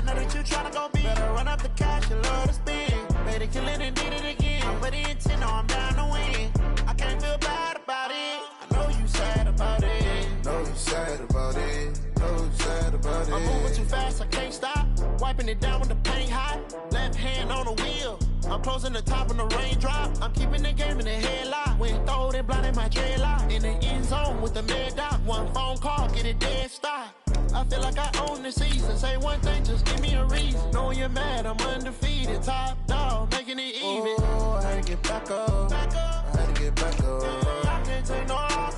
know that you tryna go big. Better run up the cash, you love to spin. Made it, kill it, and did it again. But the intent, no, I'm down to win. I can't feel bad about it. I know you sad about it. Know you sad about it. Know you sad about it. I'm moving too fast, I can't stop. Wiping it down with the paint hot. Left hand on the wheel. I'm closing the top when the raindrop. I'm keeping the game in the headlock. When throwed and blinded my dreadlock. In the end zone with the mad dot. One phone call, get it dead stop. I feel like I own the season. Say one thing, just give me a reason. Knowing you're mad, I'm undefeated. Top dog, making it even. Oh, I had to get back up. I had to get back up. I can't take no loss.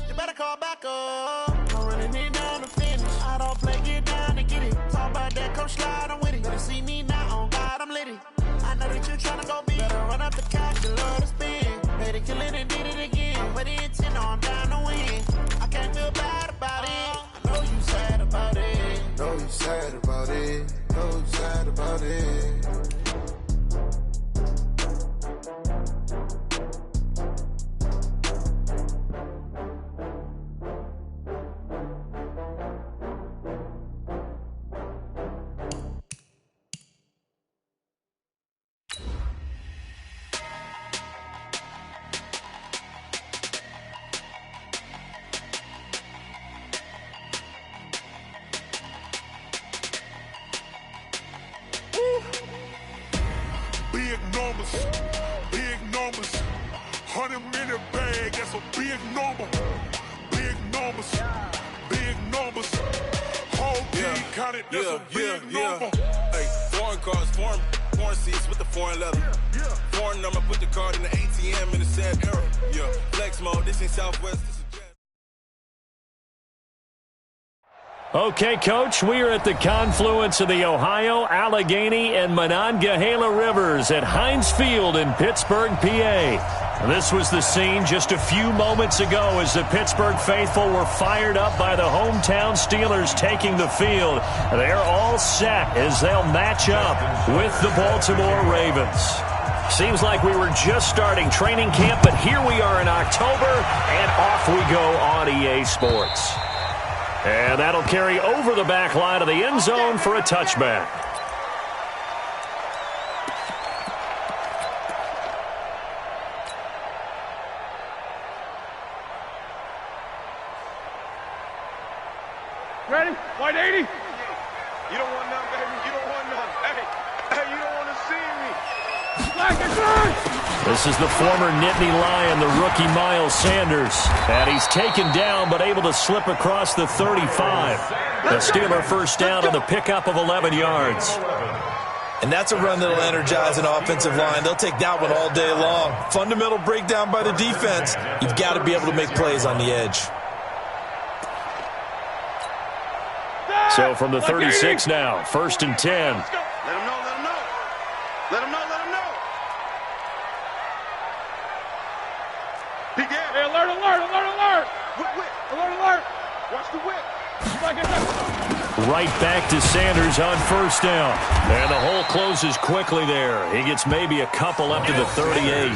You better call back up. I'm running it down to finish. I don't play, get down to get it. Talk about that, come slide, I'm with it. Better see me now, on God, I'm litty. I know that you tryna go big. Better run up the cash, you love to spin. Made it, kill it, and did it again. But the intent, no, I'm down to win. I can't feel bad about it. I know you sad about it. Know you sad about it. Know you sad about it. Big numbers, 100-minute bag, that's a big number. Big numbers, whole team counted, that's a big number. Hey, foreign cars, foreign seats with the foreign leather. Foreign number, put the card in the ATM in the sad era. Yeah, flex mode, this ain't Southwest, this is Jet. Okay, Coach, we are at the confluence of the Ohio, Allegheny, and Monongahela Rivers at Heinz Field in Pittsburgh, PA. This was the scene just a few moments ago as the Pittsburgh faithful were fired up by the hometown Steelers taking the field. They're all set as they'll match up with the Baltimore Ravens. Seems like we were just starting training camp, but here we are in October, and off we go on EA Sports. And that'll carry over the back line of the end zone for a touchback. Ready? White 80? You don't want none, baby. You don't want none. Hey, you don't want to see me. Black and black! This is the former Nittany Lion, the rookie Miles Sanders. And he's taken down but able to slip across the 35. The Steeler first down on the pickup of 11 yards. And that's a run that'll energize an offensive line. They'll take that one all day long. Fundamental breakdown by the defense. You've got to be able to make plays on the edge. So from the 36 now, 1st and 10. Let him know, let him know. Let him know, let him know. He get it. Hey, alert, alert, alert, alert. Whip. Alert, alert. Watch the whip. Right back to Sanders on 1st down. And the hole closes quickly there. He gets maybe a couple up to the 38.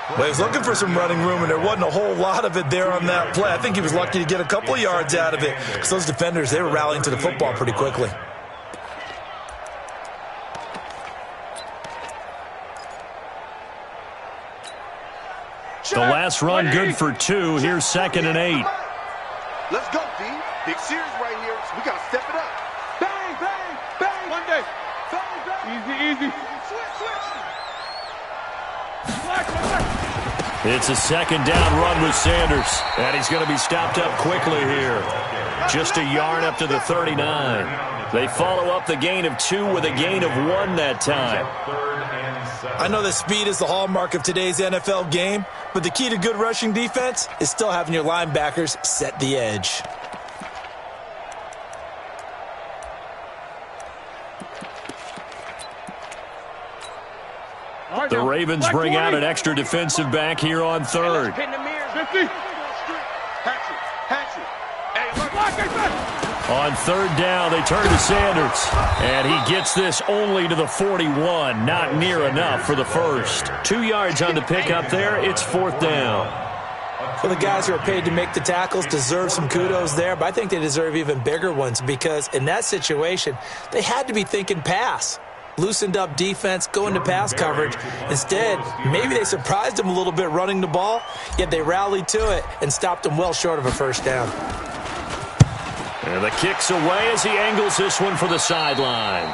Well, he was looking for some running room, and there wasn't a whole lot of it there on that play. I think he was lucky to get a couple of yards out of it because those defenders, they were rallying to the football pretty quickly. The last run good for 2. Here's 2nd and 8. Let's go, D. Big series right here. So we got to step it up. Bang, bang, bang. One day. Bang, bang. Easy. It's a 2nd down run with Sanders. And he's going to be stopped up quickly here. Just a yard up to the 39. They follow up the gain of 2 with a gain of 1 that time. I know that speed is the hallmark of today's NFL game, but the key to good rushing defense is still having your linebackers set the edge. The Ravens bring out an extra defensive back here on 3rd. 50. On 3rd down, they turn to Sanders. And he gets this only to the 41. Not near enough for the first. 2 yards on the pickup there. It's 4th down. Well, the guys who are paid to make the tackles deserve some kudos there, but I think they deserve even bigger ones because in that situation, they had to be thinking pass. Loosened up defense, going to pass coverage. Instead, maybe they surprised them a little bit running the ball, yet they rallied to it and stopped them well short of a first down. And the kick's away as he angles this one for the sideline.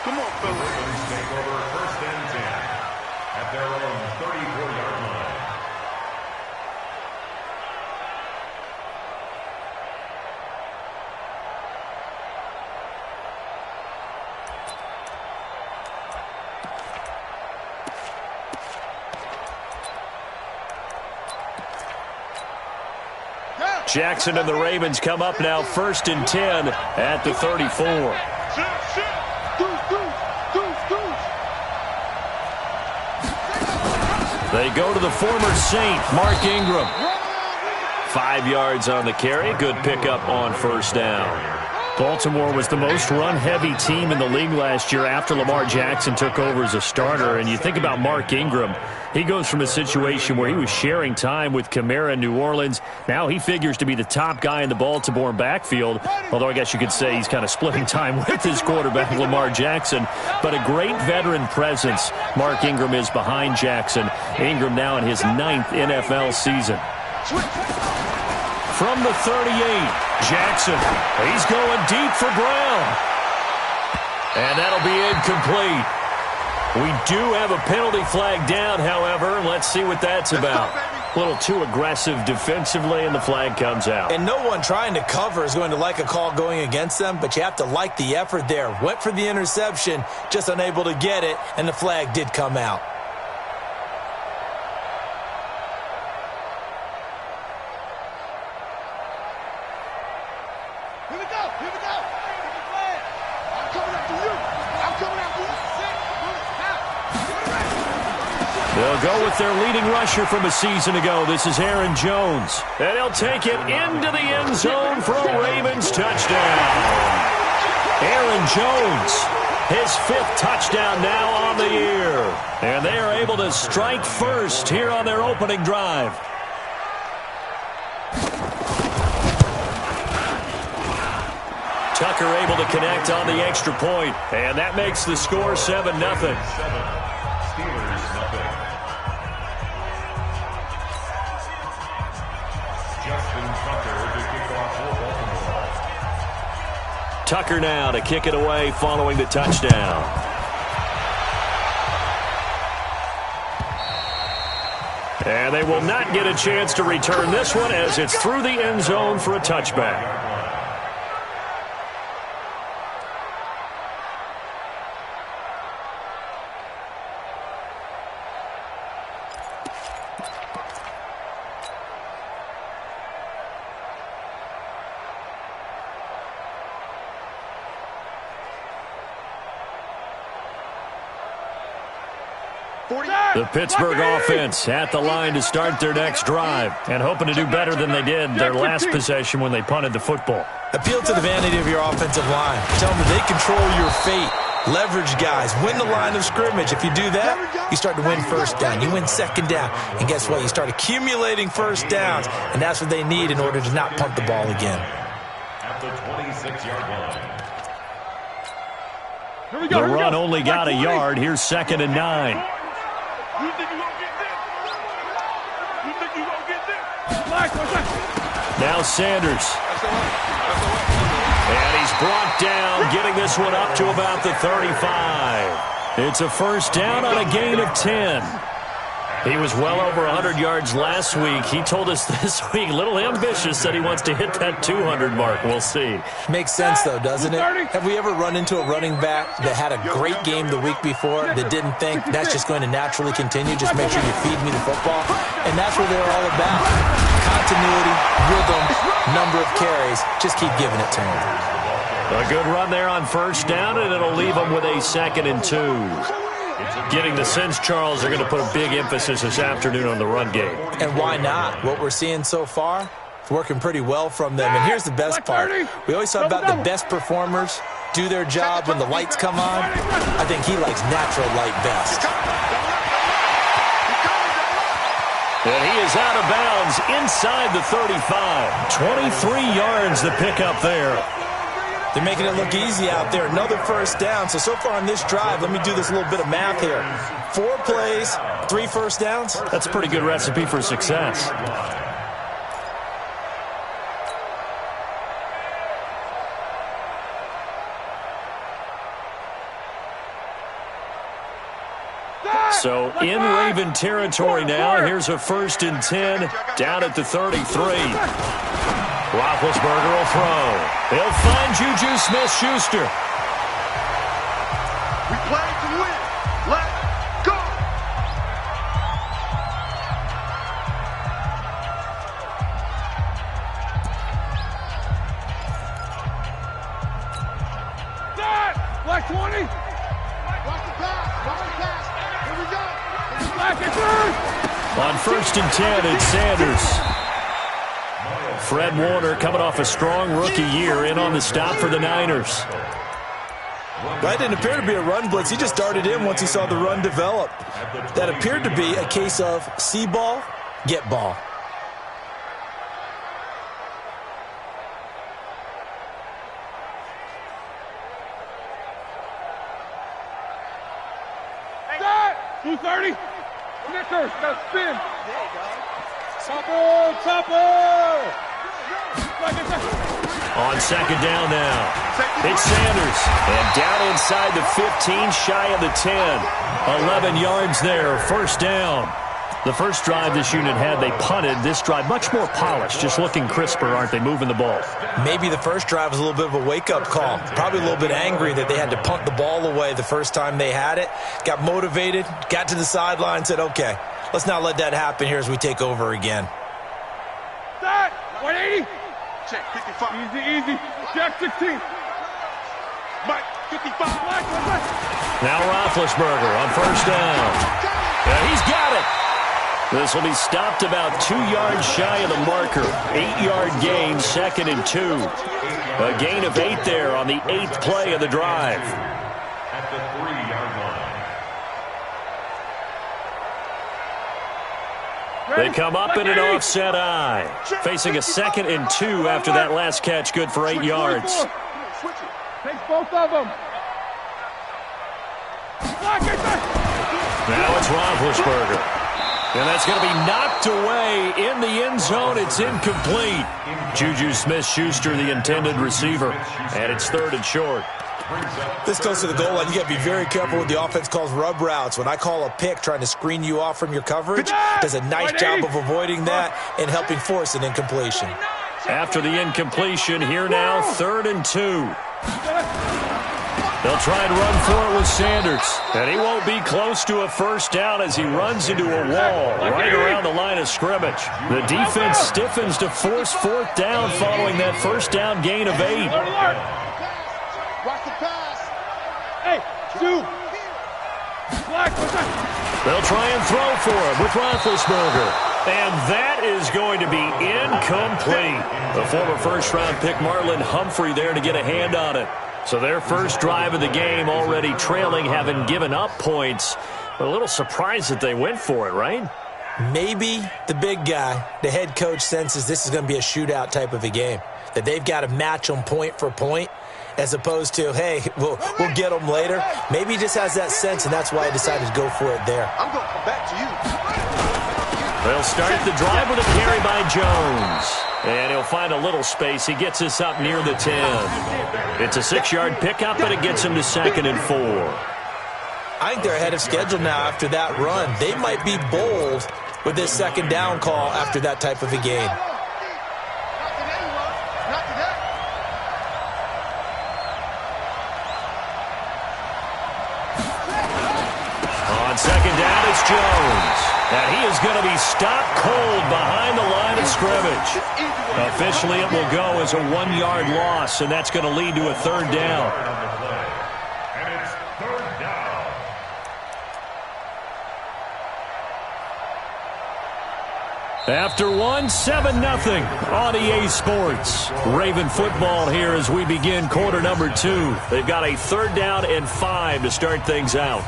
Come on, fellas. Take over first and 10 at their own 34-yard line. Jackson and the Ravens come up now 1st and 10 at the 34. They go to the former Saint, Mark Ingram. 5 yards on the carry. Good pickup on first down. Baltimore was the most run-heavy team in the league last year after Lamar Jackson took over as a starter. And you think about Mark Ingram, he goes from a situation where he was sharing time with Kamara in New Orleans. Now he figures to be the top guy in the Baltimore backfield, although I guess you could say he's kind of splitting time with his quarterback, Lamar Jackson. But a great veteran presence Mark Ingram is behind Jackson. Ingram now in his 9th NFL season. From the 38, Jackson, he's going deep for Brown. And that'll be incomplete. We do have a penalty flag down, however. Let's see what that's about. A little too aggressive defensively, and the flag comes out. And no one trying to cover is going to like a call going against them, but you have to like the effort there. Went for the interception, just unable to get it, and the flag did come out. They'll go with their leading rusher from a season ago. This is Aaron Jones. And he'll take it into the end zone for a Ravens touchdown. Aaron Jones, his 5th touchdown now on the year. And they are able to strike first here on their opening drive. Tucker able to connect on the extra point. And that makes the score 7-0. Steelers nothing. Justin Tucker to kick off for Baltimore. Tucker now to kick it away following the touchdown. And they will not get a chance to return this one as it's through the end zone for a touchback. The Pittsburgh offense at the line to start their next drive and hoping to do better than they did their last possession when they punted the football. Appeal to the vanity of your offensive line. Tell them that they control your fate. Leverage guys. Win the line of scrimmage. If you do that, you start to win first down. You win second down. And guess what? You start accumulating first downs. And that's what they need in order to not punt the ball again. At the 26-yard line. The run only got a yard. Here's 2nd and 9. You think you gonna get this? You think you gonna get this? Now Sanders. And he's brought down, getting this one up to about the 35. It's a first down on a gain of 10. He was well over 100 yards last week. He told us this week, a little ambitious, said he wants to hit that 200 mark. We'll see. Makes sense, though, doesn't it? Have we ever run into a running back that had a great game the week before that didn't think that's just going to naturally continue? Just make sure you feed me the football. And that's what they're all about. Continuity, rhythm, number of carries. Just keep giving it to him. A good run there on first down, and it'll leave them with a 2nd and 2. Getting the sense, Charles, they're going to put a big emphasis this afternoon on the run game. And why not? What we're seeing so far, it's working pretty well from them. And here's the best part. We always talk about the best performers do their job when the lights come on. I think he likes natural light best. And he is out of bounds inside the 35. 23 yards the pickup there. They're making it look easy out there. Another first down. So far on this drive, let me do this little bit of math here. 4 plays, 3 first downs. That's a pretty good recipe for success. So in Raven territory now. Here's a 1st and 10 down at the 33. Roethlisberger will throw. He'll find Juju Smith-Schuster. We play to win. Let's go. Black 20. Watch the pass. Watch the pass. Here we go. Black is third. On 1st and 10, it's Sanders. Fred Warner coming off a strong rookie year in on the stop for the Niners. That didn't appear to be a run blitz. He just darted in once he saw the run develop. That appeared to be a case of see ball, get ball. That 230. Snickers, got to spin. There you go. Chopper. On 2nd down now, it's Sanders. And down inside the 15, shy of the 10. 11 yards there, 1st down. The first drive this unit had, they punted. This drive, much more polished, just looking crisper, aren't they, moving the ball? Maybe the first drive was a little bit of a wake-up call. Probably a little bit angry that they had to punt the ball away the first time they had it. Got motivated, got to the sideline, said, okay, let's not let that happen here as we take over again. That 180. Check 55. Easy. Check 16. Mike 55. Now Roethlisberger on 1st down. Yeah, he's got it. This will be stopped about 2 yards shy of the marker. 8-yard gain, 2nd and 2. A gain of 8 there on the 8th play of the drive. At the 3-yard line. They come up in an offset eye. Facing a 2nd and 2 after that last catch, good for 8 yards. Takes both of them. Now it's Roethlisberger. And that's going to be knocked away in the end zone. It's incomplete. Juju Smith-Schuster, the intended receiver. And it's 3rd and short. This goes to the goal line. You got to be very careful with the offense calls rub routes. When I call a pick trying to screen you off from your coverage, does a nice job of avoiding that and helping force an incompletion. After the incompletion, here now, 3rd and 2. They'll try and run for it with Sanders. And he won't be close to a 1st down as he runs into a wall right around the line of scrimmage. The defense stiffens to force 4th down following that 1st down gain of 8. Watch the pass. Hey, shoot. They'll try and throw for it with Roethlisberger. And that is going to be incomplete. The former 1st-round pick Marlon Humphrey there to get a hand on it. So their first drive of the game already trailing, having given up points. A little surprised that they went for it, right? Maybe the big guy, the head coach, senses this is going to be a shootout type of a game. That they've got to match them point for point as opposed to, hey, we'll get them later. Maybe he just has that sense, and that's why he decided to go for it there. I'm going to come back to you. They'll start the drive with a carry by Jones. And he'll find a little space. He gets this up near the 10. It's a 6-yard pickup, but it gets him to 2nd and 4. I think they're ahead of schedule now after that run. They might be bold with this 2nd down call after that type of a game. On 2nd down, it's Jones. And he is going to be stopped cold behind the line of scrimmage. Officially, it will go as a 1-yard loss, and that's going to lead to a 3rd down. And it's 3rd down. After 7-0 on EA Sports. Raven football here as we begin quarter number 2. They've got a 3rd down and 5 to start things out.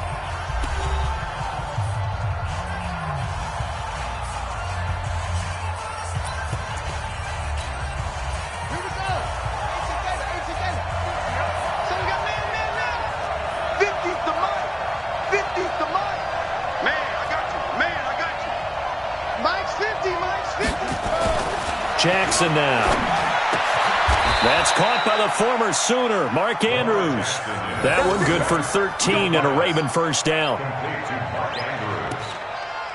Jackson now. That's caught by the former Sooner, Mark Andrews. That one good for 13 and a Raven first down.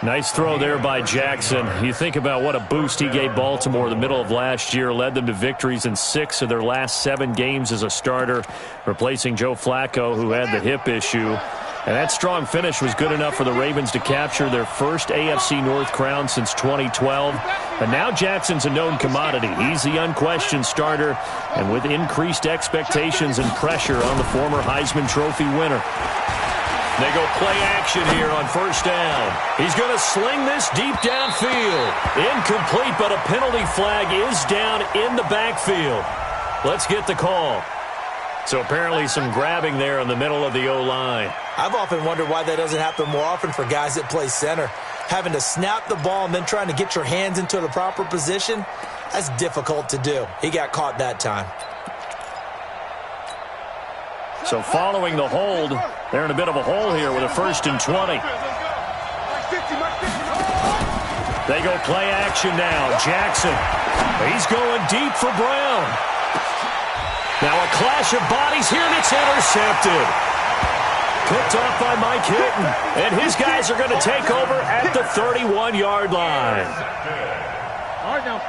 Nice throw there by Jackson. You think about what a boost he gave Baltimore in the middle of last year, led them to victories in 6 of their last 7 games as a starter, replacing Joe Flacco, who had the hip issue. And that strong finish was good enough for the Ravens to capture their first AFC North crown since 2012. And now Jackson's a known commodity. He's the unquestioned starter, and with increased expectations and pressure on the former Heisman Trophy winner. They go play action here on first down. He's going to sling this deep downfield. Incomplete, but a penalty flag is down in the backfield. Let's get the call. So apparently some grabbing there in the middle of the O-line. I've often wondered why that doesn't happen more often for guys that play center. Having to snap the ball and then trying to get your hands into the proper position, that's difficult to do. He got caught that time. So following the hold, they're in a bit of a hole here with a 1st and 20. They go play action now. Jackson. He's going deep for Brown. Now a clash of bodies here, and it's intercepted. Picked off by Mike Hilton. And his guys are going to take over at the 31-yard line.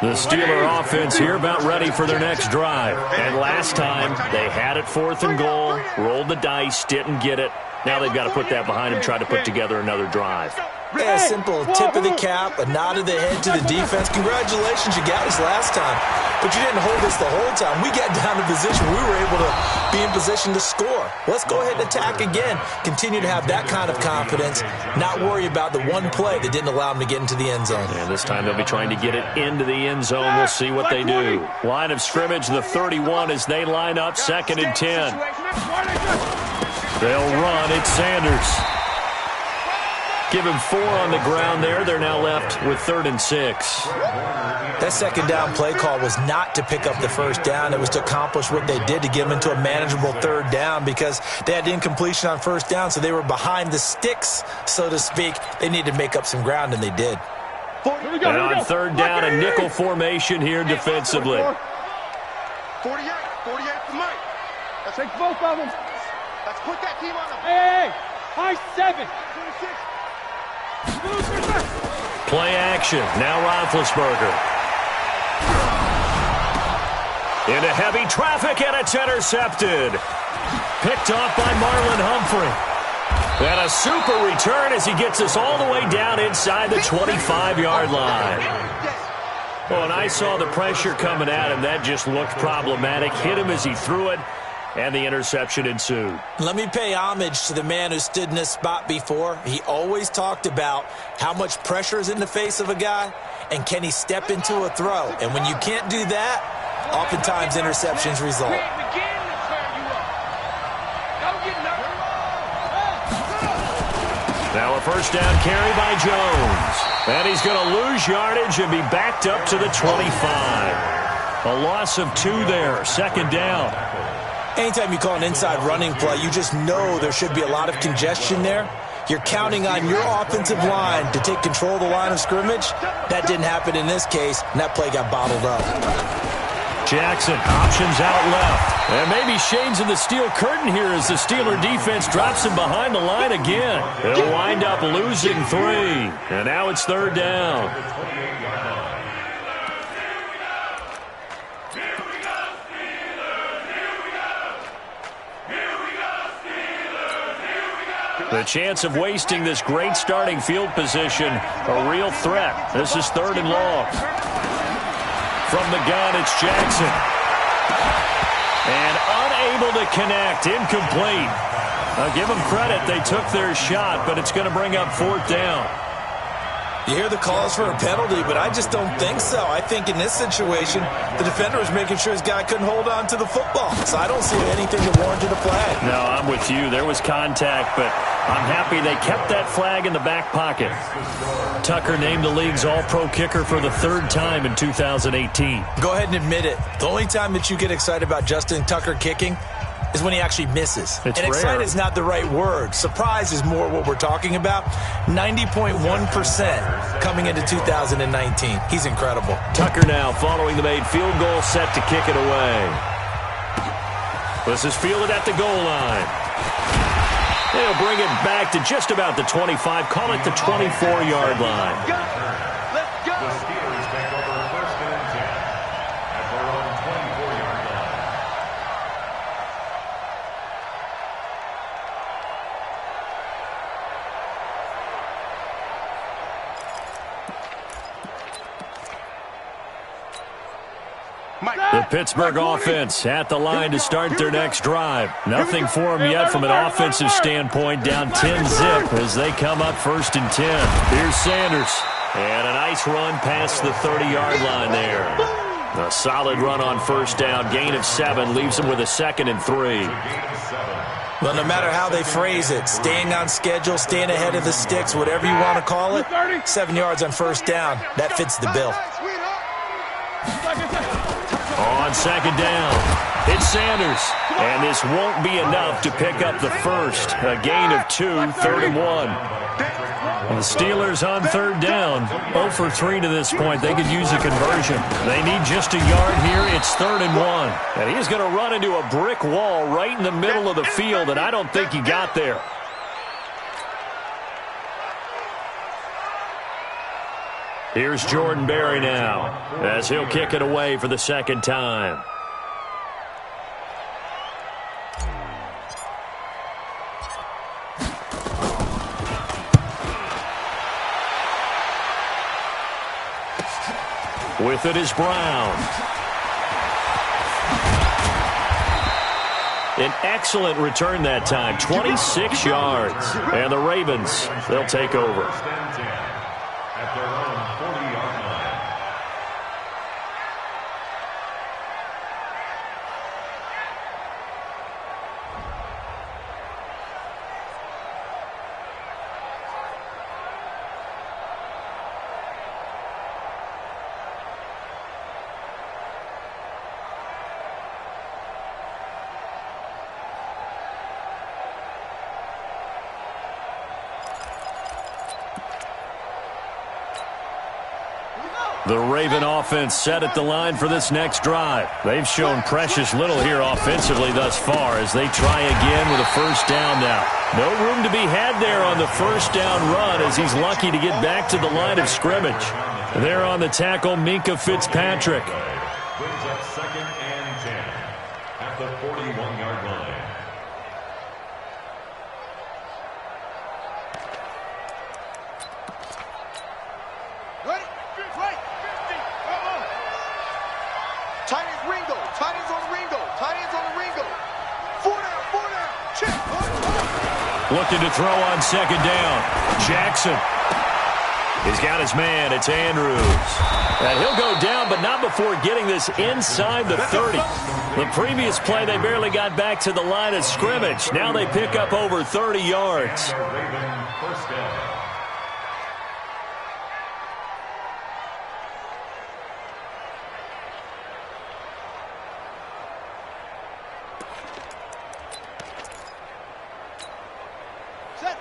The Steeler offense here about ready for their next drive. And last time, they had it 4th and goal, rolled the dice, didn't get it. Now they've got to put that behind them, try to put together another drive. Yeah, simple tip of the cap, a nod of the head to the defense. Congratulations, you got us last time. But you didn't hold us the whole time. We got down to position. We were able to be in position to score. Let's go ahead and attack again. Continue to have that kind of confidence, not worry about the one play that didn't allow them to get into the end zone. And this time they'll be trying to get it into the end zone. We'll see what they do. Line of scrimmage, the 31 as they line up, 2nd and 10. They'll run. It's Sanders. Give him 4 on the ground there. They're now left with 3rd and 6. That second down play call was not to pick up the first down. It was to accomplish what they did to get them into a manageable 3rd down because they had incompletion on first down, so they were behind the sticks, so to speak. They needed to make up some ground, and they did. And on 3rd down, a nickel formation here defensively. 48 for Mike. Let's take both of them. Let's put that team on them. Hey, high 7. 26. Play action. Now Roethlisberger. Into heavy traffic, and it's intercepted. Picked off by Marlon Humphrey. And a super return as he gets us all the way down inside the 25-yard line. Well, and I saw the pressure coming at him. That just looked problematic. Hit him as he threw it. And the interception ensued. Let me pay homage to the man who stood in this spot before. He always talked about how much pressure is in the face of a guy and can he step into a throw. And when you can't do that, oftentimes interceptions result. Now a first down carry by Jones. And he's going to lose yardage and be backed up to the 25. A loss of 2 there, 2nd down. Anytime you call an inside running play, you just know there should be a lot of congestion there. You're counting on your offensive line to take control of the line of scrimmage. That didn't happen in this case, and that play got bottled up. Jackson options out left. And maybe Shane's in the steel curtain here as the Steeler defense drops him behind the line again. They'll wind up losing 3. And now it's 3rd down. The chance of wasting this great starting field position, a real threat. This is 3rd and long. From the gun, it's Jackson. And unable to connect, incomplete. I'll give them credit, they took their shot, but it's going to bring up 4th down. You hear the calls for a penalty, but I just don't think so. I think in this situation, the defender was making sure his guy couldn't hold on to the football. So I don't see anything that warranted a flag. No, I'm with you. There was contact, but I'm happy they kept that flag in the back pocket. Tucker named the league's all-pro kicker for the 3rd time in 2018. Go ahead and admit it. The only time that you get excited about Justin Tucker kicking is when he actually misses. It's and rare. excited is not the right word. Surprise is more what we're talking about. 90.1% coming into 2019. He's incredible. Tucker now following the made field goal, set to kick it away. This is fielded at the goal line. They'll bring it back to just about the 25. Call it the 24-yard line. Let's go. The Steelers take over first and 10 at their own 24-yard line. The Pittsburgh offense at the line to start their next drive. Nothing for them yet from an offensive standpoint. Down 10-zip as they come up first and 10. Here's Sanders. And a nice run past the 30-yard line there. A solid run on first down. Gain of 7 leaves him with a 2nd and 3. Well, no matter how they phrase it, staying on schedule, staying ahead of the sticks, whatever you want to call it, 7 yards on first down, that fits the bill. On second down, it's Sanders. And this won't be enough to pick up the first. A gain of 2, 3rd and 1. The Steelers on third down, 0 for 3 to this point. They could use a conversion. They need just a yard here. It's 3rd and 1. And he's going to run into a brick wall right in the middle of the field, and I don't think he got there. Here's Jordan Berry now as he'll kick it away for the second time. With it is Brown. An excellent return that time, 26 yards. And the Ravens, they'll take over. At their own 40-yard line. The Raven offense set at the line for this next drive. They've shown precious little here offensively thus far as they try again with a first down now. No room to be had there on the first down run as he's lucky to get back to the line of scrimmage. There on the tackle, Minkah Fitzpatrick. Brings up 2nd and 10 at the 41-yard line. Tight ends Ringo. Tight ends on Ringo. Tight ends on Ringo. 4 down, 4 down. Check. Looking to throw on second down. Jackson. He's got his man. It's Andrews. And he'll go down, but not before getting this inside the 30. The previous play, they barely got back to the line of scrimmage. Now they pick up over 30 yards. Raven first down.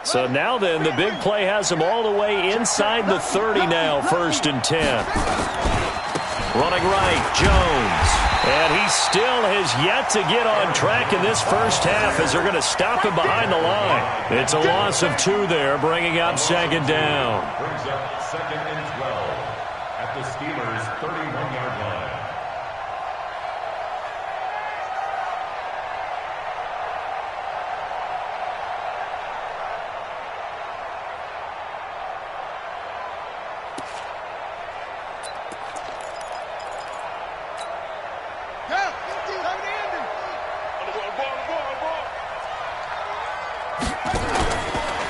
So now then, the big play has him all the way inside the 30 now, 1st and 10. Running right, Jones. And he still has yet to get on track in this first half as they're going to stop him behind the line. It's a loss of 2 there, bringing up second down. Brings up 2nd and 12 at the Steelers' 31-yard line.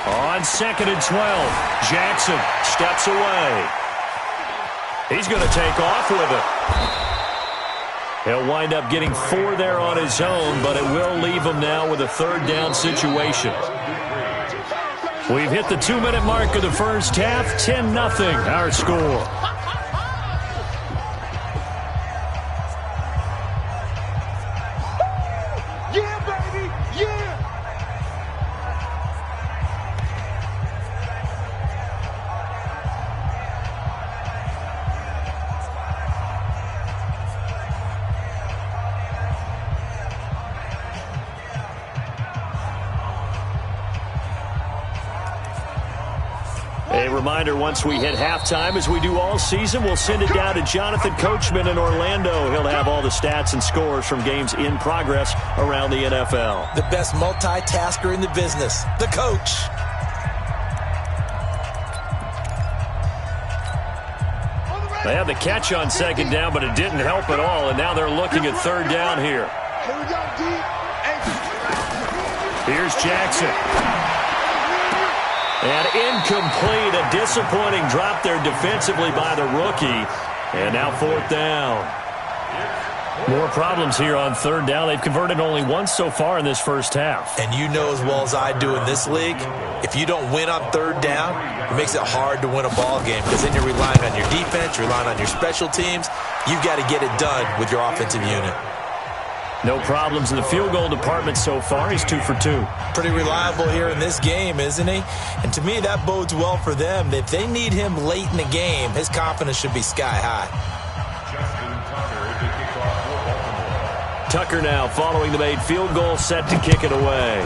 On 2nd and 12, Jackson steps away. He's going to take off with it. He'll wind up getting 4 there on his own, but it will leave him now with a 3rd down situation. We've hit the 2-minute mark of the first half, 10-0 our score. Yeah, baby. A reminder, once we hit halftime, as we do all season, we'll send it down to Jonathan Coachman in Orlando. He'll have all the stats and scores from games in progress around the NFL. The best multitasker in the business, the coach. They had the catch on second down, but it didn't help at all, and now they're looking at third down here. Here's Jackson. And incomplete, a disappointing drop there defensively by the rookie. And now fourth down. More problems here on third down. They've converted only once so far in this first half. And you know as well as I do in this league, if you don't win on third down, it makes it hard to win a ball game because then you're relying on your defense, you're relying on your special teams. You've got to get it done with your offensive unit. No problems in the field goal department so far. He's 2 for 2. Pretty reliable here in this game, isn't he? And to me, that bodes well for them. If they need him late in the game, his confidence should be sky high. Tucker now following the made field goal, set to kick it away.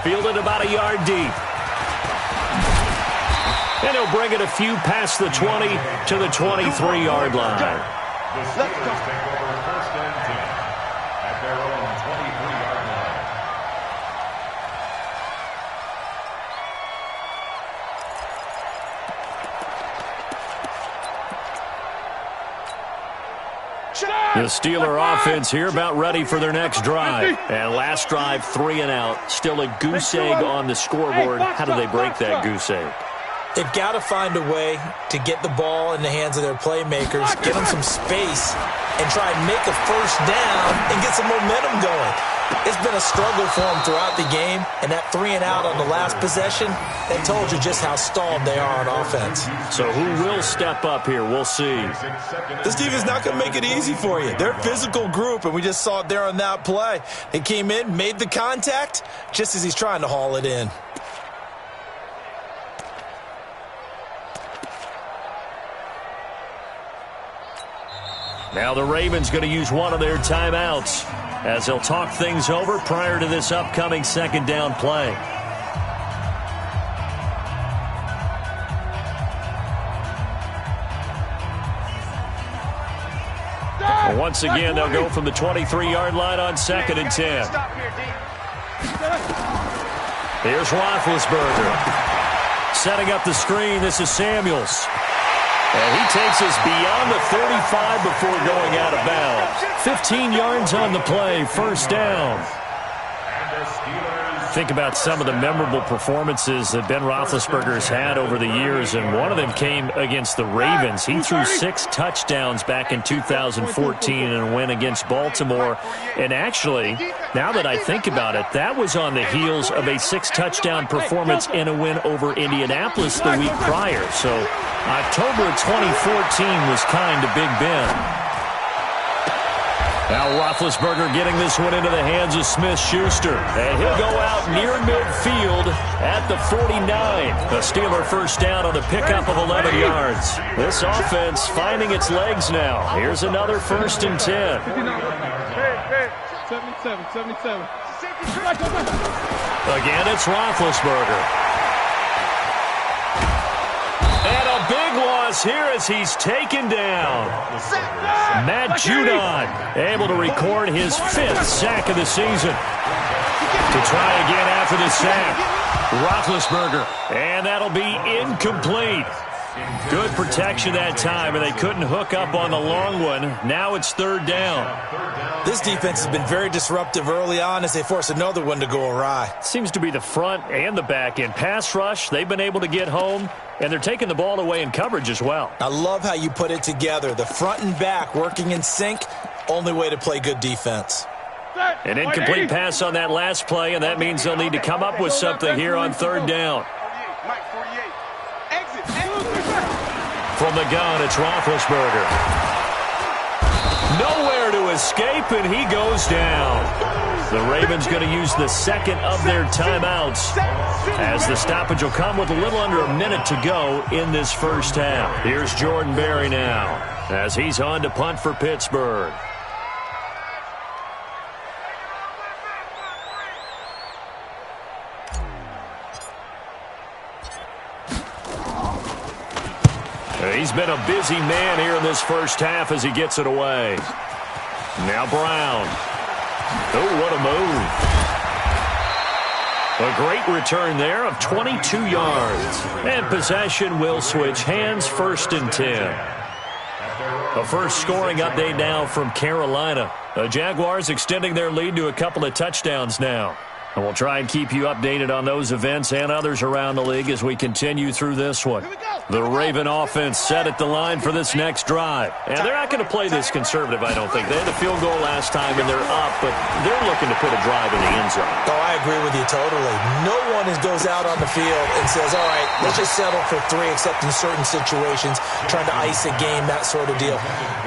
Fielded about a yard deep. And he'll bring it a few past the 20 to the 23-yard line. The Steelers take over first and 10 at their own 23-yard line. The Steeler offense here about ready for their next drive. And last drive, 3 and out. Still a goose egg on the scoreboard. How do they break that goose egg? They've got to find a way to get the ball in the hands of their playmakers, get them some space, and try and make a first down and get some momentum going. It's been a struggle for them throughout the game, and that 3 and out on the last possession, that told you just how stalled they are on offense. So who will step up here? We'll see. This defense is not going to make it easy for you. They're a physical group, and we just saw it there on that play. They came in, made the contact, just as he's trying to haul it in. Now the Ravens going to use one of their timeouts as they'll talk things over prior to this upcoming second down play. And once again, they'll go from the 23-yard line on second and 10. Here's Roethlisberger. Setting up the screen, this is Samuels. And he takes us beyond the 35 before going out of bounds. 15 yards on the play, first down. Think about some of the memorable performances that Ben Roethlisberger's had over the years, and one of them came against the Ravens. He threw 6 touchdowns back in 2014 in a win against Baltimore. And actually, now that I think about it, that was on the heels of a 6-touchdown performance in a win over Indianapolis the week prior. So October of 2014 was kind to Big Ben. Now Roethlisberger getting this one into the hands of Smith-Schuster. And he'll go out near midfield at the 49. A Steeler first down on the pickup of 11 yards. This offense finding its legs now. Here's another first and 10. 77. Again, it's Roethlisberger. And a big loss here as he's taken down. Matt Judon able to record his 5th sack of the season. To try again after the sack, Roethlisberger. And that'll be incomplete. Good protection that time, and they couldn't hook up on the long one. Now it's third down. This defense has been very disruptive early on as they force another one to go awry. Seems to be the front and the back end. Pass rush, they've been able to get home, and they're taking the ball away in coverage as well. I love how you put it together. The front and back working in sync, only way to play good defense. An incomplete pass on that last play, and that means they'll need to come up with something here on third down. From the gun, it's Roethlisberger. Nowhere to escape, and he goes down. The Ravens going to use the second of their timeouts as the stoppage will come with a little under a minute to go in this first half. Here's Jordan Berry now as he's on to punt for Pittsburgh. He's been a busy man here in this first half as he gets it away. Now Brown. Oh, what a move. A great return there of 22 yards. And possession will switch hands, 1st and 10. A first scoring update now from Carolina. The Jaguars extending their lead to a couple of touchdowns now. And we'll try and keep you updated on those events and others around the league as we continue through this one. The Raven offense set at the line for this next drive. And they're not going to play this conservative, I don't think. They had a field goal last time, and they're up, but they're looking to put a drive in the end zone. Oh, I agree with you totally. No one goes out on the field and says, all right, let's just settle for 3, except in certain situations, trying to ice a game, that sort of deal.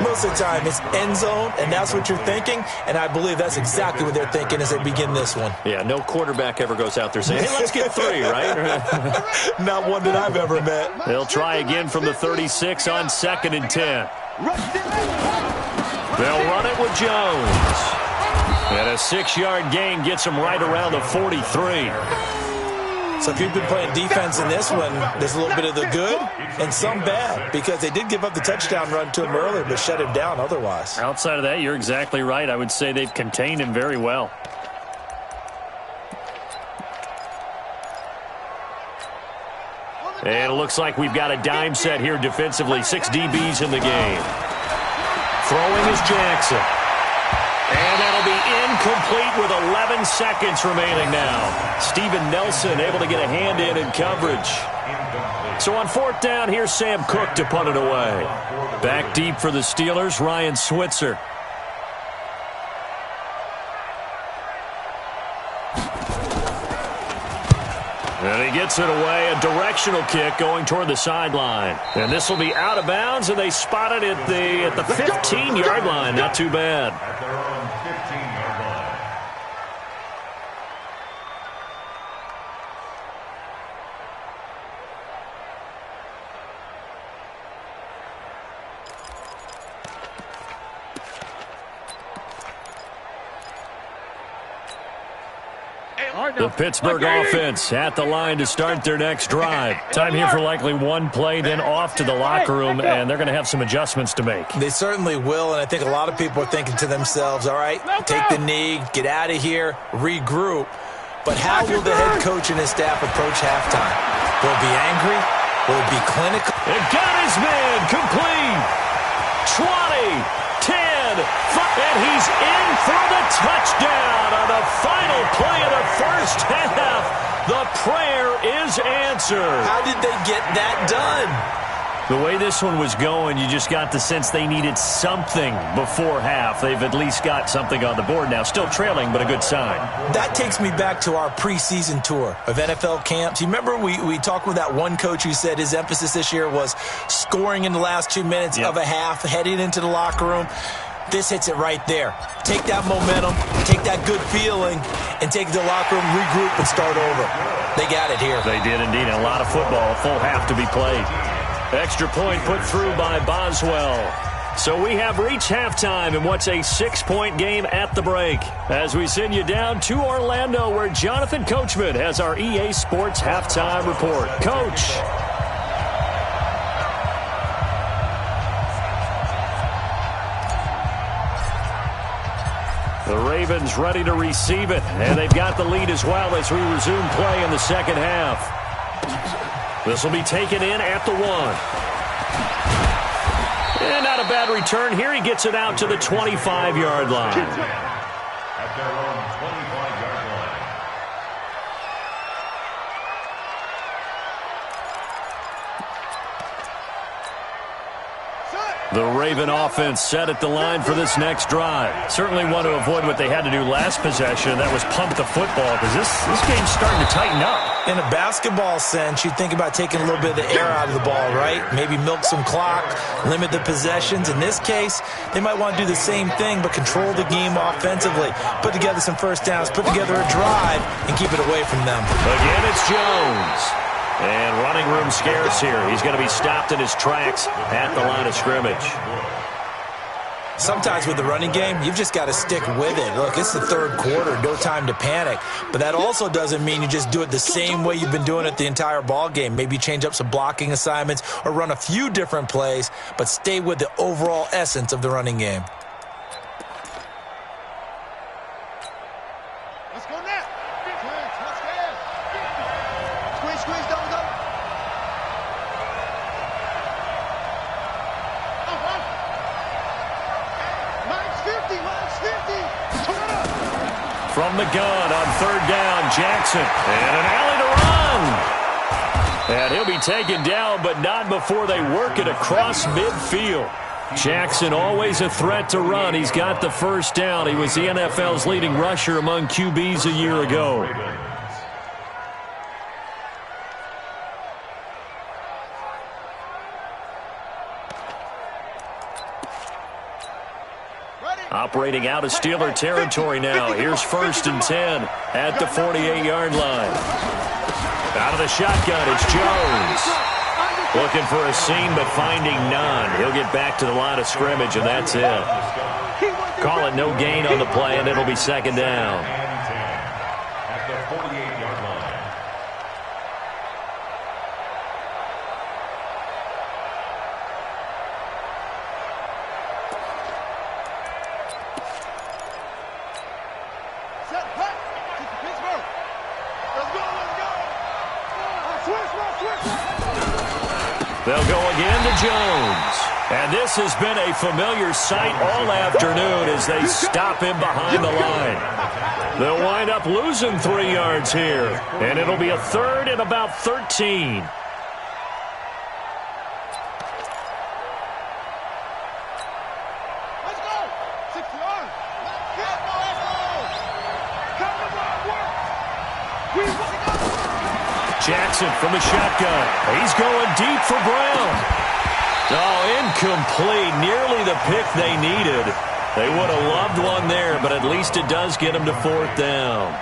Most of the time, it's end zone, and that's what you're thinking, and I believe that's exactly what they're thinking as they begin this one. Yeah, no quarterback ever goes out there saying, hey, let's get 3, right? Not one that I've ever met. They'll try again from the 36 on 2nd and 10. They'll run it with Jones. And a 6-yard gain gets him right around the 43. So if you've been playing defense in this one, there's a little bit of the good and some bad, because they did give up the touchdown run to him earlier, but shut him down otherwise. Outside of that, you're exactly right. I would say they've contained him very well. And it looks like we've got a dime set here defensively. 6 DBs in the game. Throwing is Jackson. And that'll be incomplete with 11 seconds remaining now. Steven Nelson able to get a hand in coverage. So on 4th down, here's Sam Cook to punt it away. Back deep for the Steelers, Ryan Switzer. And he gets it away, a directional kick going toward the sideline. And this will be out of bounds, and they spot it at the 15-yard line. Not too bad. At their own 15-yard line. The Pittsburgh offense at the line to start their next drive. Time here for likely one play, then off to the locker room, and they're going to have some adjustments to make. They certainly will, and I think a lot of people are thinking to themselves, all right, take the knee, get out of here, regroup. But how will the head coach and his staff approach halftime? Will it be angry? Will it be clinical? And got his man complete. 20. 10, 5, and he's in for the touchdown on the final play of the first half. The prayer is answered. How did they get that done? The way this one was going, you just got the sense they needed something before half. They've at least got something on the board now. Still trailing, but a good sign. That takes me back to our preseason tour of NFL camps. You remember we talked with that one coach who said his emphasis this year was scoring in the last 2 minutes of a half, heading into the locker room. This hits it right there. Take that momentum, take that good feeling, and take the locker room, regroup, and start over. They got it here. They did indeed. A lot of football, a full half to be played. Extra point put through by Boswell. So we have reached halftime in what's a 6-point game at the break. As we send you down to Orlando, where Jonathan Coachman has our EA Sports halftime report. Coach. The Ravens ready to receive it, and they've got the lead as well as we resume play in the second half. This will be taken in at the 1. And not a bad return here. He gets it out to the 25-yard line. At their own 25-yard line. The Raven offense set at the line for this next drive. Certainly want to avoid what they had to do last possession. That was pump the football, because this game's starting to tighten up. In a basketball sense, you think about taking a little bit of the air out of the ball, right? Maybe milk some clock, limit the possessions. In this case, they might want to do the same thing, but control the game offensively. Put together some first downs, put together a drive, and keep it away from them. Again, it's Jones. And running room scarce here. He's going to be stopped in his tracks at the line of scrimmage. Sometimes with the running game, you've just got to stick with it. Look, it's the third quarter, no time to panic. But that also doesn't mean you just do it the same way you've been doing it the entire ball game. Maybe change up some blocking assignments or run a few different plays, but stay with the overall essence of the running game. Let's go now. Squeeze, squeeze, double, double. From the gun on third down, Jackson. And an alley to run. And he'll be taken down, but not before they work it across midfield. Jackson always a threat to run. He's got the first down. He was the NFL's leading rusher among QBs a year ago. Operating out of Steeler territory now. Here's 1st and 10 at the 48-yard line. Out of the shotgun, it's Jones. Looking for a seam, but finding none. He'll get back to the line of scrimmage, and that's it. Call it no gain on the play, and it'll be 2nd down. At the 48-yard line. They'll go again to Jones. And this has been a familiar sight all afternoon as they stop him behind the line. They'll wind up losing 3 yards here. And it'll be a 3rd and about 13. Let's go. 60 yards. Jackson from the shotgun. He's going deep for Brown. Oh, incomplete. Nearly the pick they needed. They would have loved one there, but at least it does get him to 4th down.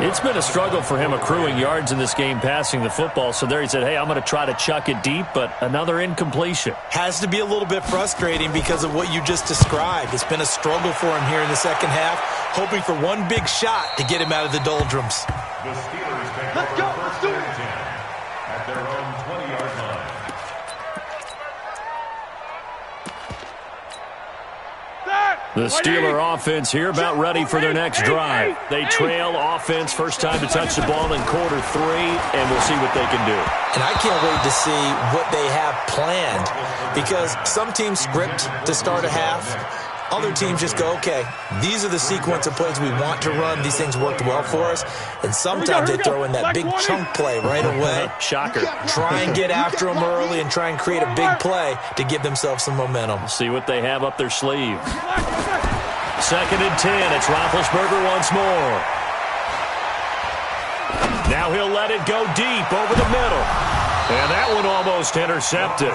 It's been a struggle for him accruing yards in this game passing the football. So there he said, hey, I'm going to try to chuck it deep, but another incompletion. Has to be a little bit frustrating because of what you just described. It's been a struggle for him here in the second half, hoping for one big shot to get him out of the doldrums. The Steelers take over 1st and 10 at their own 20-yard line. The Steeler offense here about ready for their next drive. They trail offense, first time to touch the ball in quarter 3, and we'll see what they can do. And I can't wait to see what they have planned because some teams script to start a half. Other teams just go, okay, these are the sequence of plays we want to run. These things worked well for us. And sometimes they throw in that big chunk play right away. Shocker. Try and get after them early and try and create a big play to give themselves some momentum. See what they have up their sleeve. 2nd and 10. It's Roethlisberger once more. Now he'll let it go deep over the middle. And that one almost intercepted.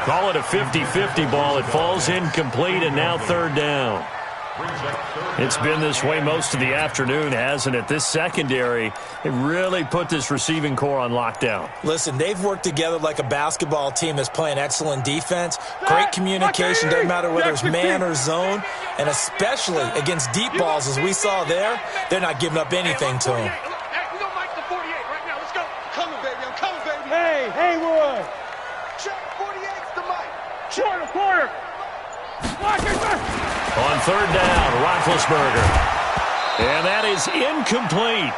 Call it a 50-50 ball. It falls incomplete, and now 3rd down. It's been this way most of the afternoon, hasn't it? This secondary, it really put this receiving core on lockdown. Listen, they've worked together like a basketball team that's playing excellent defense. Great communication, doesn't matter whether it's man or zone. And especially against deep balls, as we saw there, they're not giving up anything to them. We're going to mic the 48 right now. Let's go. Coming, baby. I'm coming, baby. Hey, Haywood. Check 48's the mic. Quarter. On 3rd down, Roethlisberger. And that is incomplete.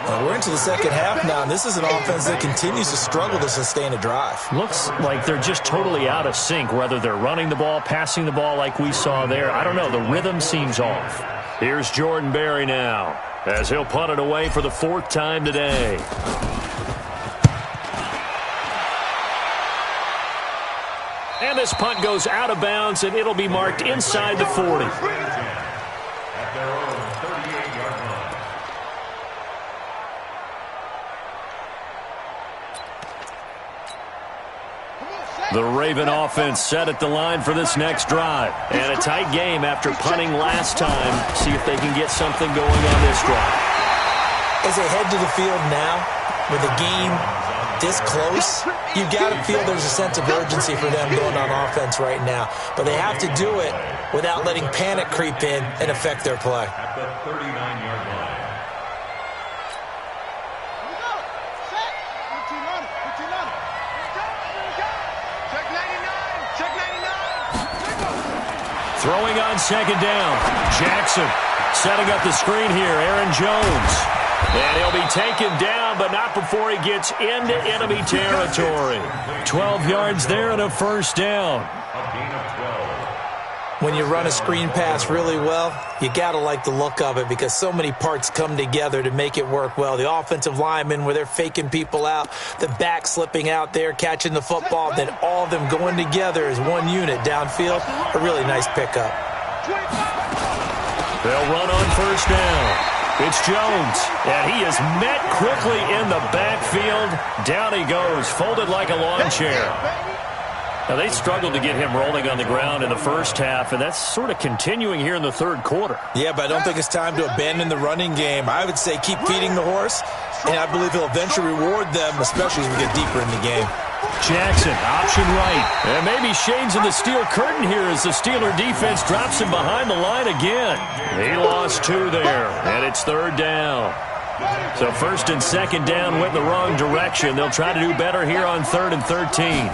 Well, we're into the second half now, and this is an offense that continues to struggle to sustain a drive. Looks like they're just totally out of sync, whether they're running the ball, passing the ball like we saw there. I don't know. The rhythm seems off. Here's Jordan Berry now, as he'll punt it away for the 4th time today. And this punt goes out of bounds, and it'll be marked inside the 40. At their own 38-yard line. The Raven offense set at the line for this next drive. And a tight game after punting last time. See if they can get something going on this drive. As they head to the field now with a game this close, you got to feel there's a sense of urgency for them going on offense right now. But they have to do it without letting panic creep in and affect their play. At the 39-yard line. Throwing on second down. Jackson setting up the screen here. Aaron Jones. And he'll be taken down, but not before he gets into enemy territory. 12 yards there and a first down. A gain of 12. When you run a screen pass really well, you got to like the look of it because so many parts come together to make it work well. The offensive linemen, where they're faking people out, the back slipping out there, catching the football, then all of them going together as one unit downfield. A really nice pickup. They'll run on first down. It's Jones, and he is met quickly in the backfield. Down he goes, folded like a lawn chair. Now, they struggled to get him rolling on the ground in the first half, and that's sort of continuing here in the third quarter. Yeah, but I don't think it's time to abandon the running game. I would say keep feeding the horse, and I believe he'll eventually reward them, especially as we get deeper in the game. Jackson, option right. And maybe shades in the steel curtain here as the Steeler defense drops him behind the line again. He lost 2 there, and it's third down. So first and second down went in the wrong direction. They'll try to do better here on 3rd and 13.